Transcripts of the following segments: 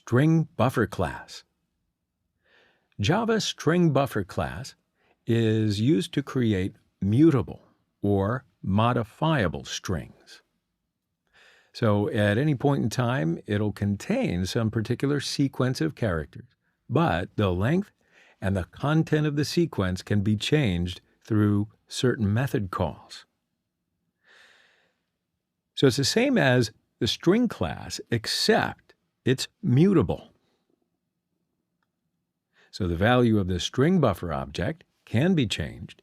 StringBuffer class. Java StringBuffer class is used to create mutable or modifiable strings. So at any point in time, it'll contain some particular sequence of characters, but the length and the content of the sequence can be changed through certain method calls. So it's the same as the string class, except it's mutable. So the value of the StringBuffer object can be changed.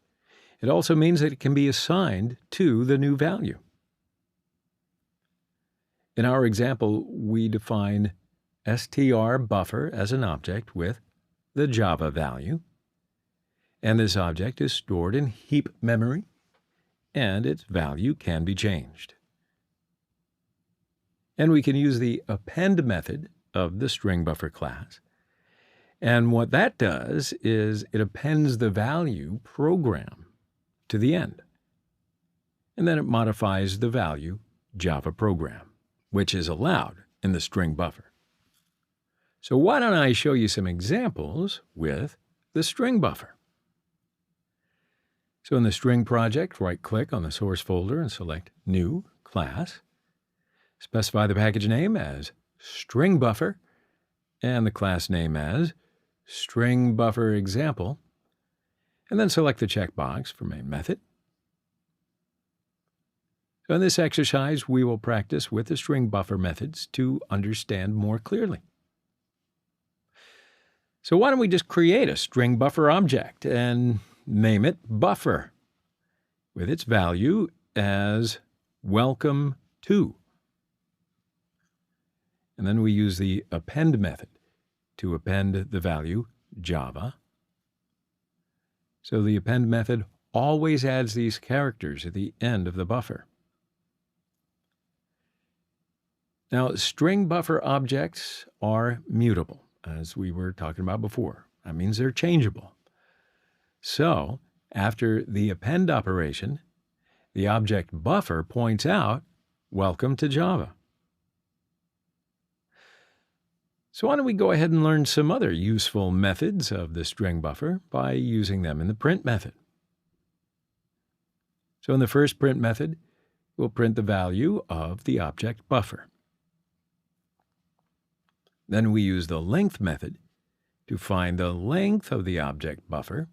It also means that it can be assigned to the new value. In our example, we define StringBuffer as an object with the Java value, and this object is stored in heap memory, and its value can be changed. And we can use the append method of the StringBuffer class. And what that does is it appends the value program to the end. And then it modifies the value Java program, which is allowed in the StringBuffer. So why don't I show you some examples with the StringBuffer. So in the string project, right-click on the source folder and select New Class. Specify the package name as StringBuffer and the class name as StringBuffer Example, and then select the checkbox for Main Method. So in this exercise, we will practice with the StringBuffer methods to understand more clearly. So why don't we just create a StringBuffer object and name it Buffer with its value as welcome to. And then we use the append method to append the value Java. So the append method always adds these characters at the end of the buffer. Now, StringBuffer objects are mutable, as we were talking about before. That means they're changeable. So, after the append operation, the object buffer points out, "Welcome to Java." So why don't we go ahead and learn some other useful methods of the StringBuffer by using them in the print method. So in the first print method, we'll print the value of the object buffer. Then we use the length method to find the length of the object buffer.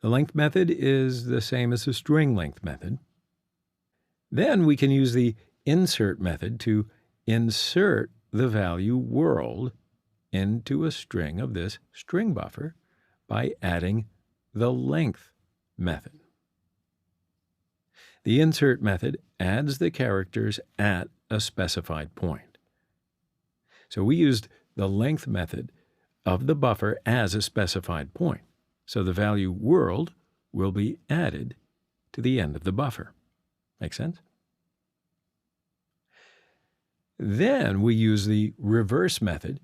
The length method is the same as the string length method. Then we can use the insert method to insert the value world into a string of this string buffer by adding the length method. The insert method adds the characters at a specified point. So we used the length method of the buffer as a specified point. So the value world will be added to the end of the buffer. Make sense? Then we use the reverse method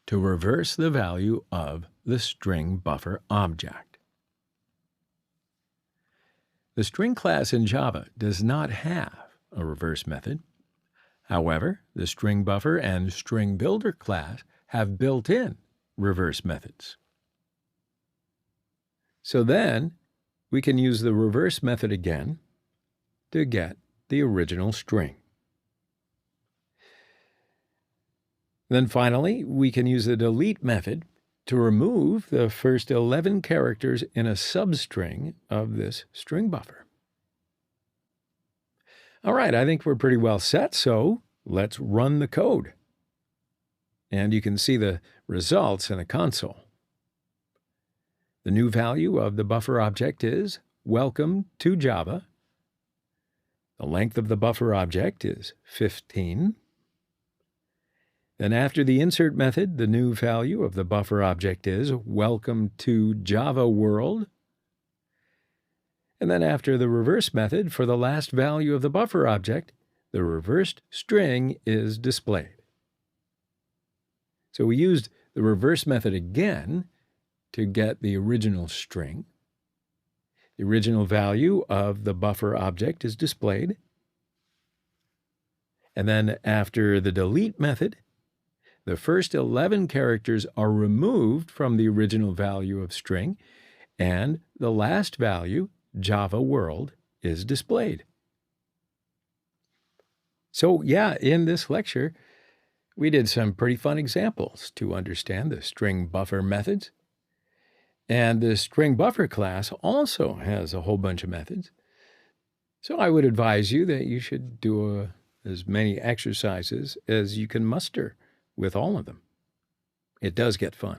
to reverse the value of the StringBuffer object. The string class in Java does not have a reverse method. However, the StringBuffer and StringBuilder class have built-in reverse methods. So then we can use the reverse method again to get the original string. Then finally, we can use the delete method to remove the first 11 characters in a substring of this string buffer. All right, I think we're pretty well set, so let's run the code. And you can see the results in the console. The new value of the buffer object is welcome to Java. The length of the buffer object is 15. Then after the insert method, the new value of the buffer object is welcome to Java world. And then after the reverse method, for the last value of the buffer object, the reversed string is displayed. So we used the reverse method again to get the original string. The original value of the buffer object is displayed. And then after the delete method, the first 11 characters are removed from the original value of string, and the last value, Java world, is displayed. So yeah, in this lecture, we did some pretty fun examples to understand the StringBuffer methods. And the StringBuffer class also has a whole bunch of methods. So I would advise you that you should do as many exercises as you can muster with all of them. It does get fun.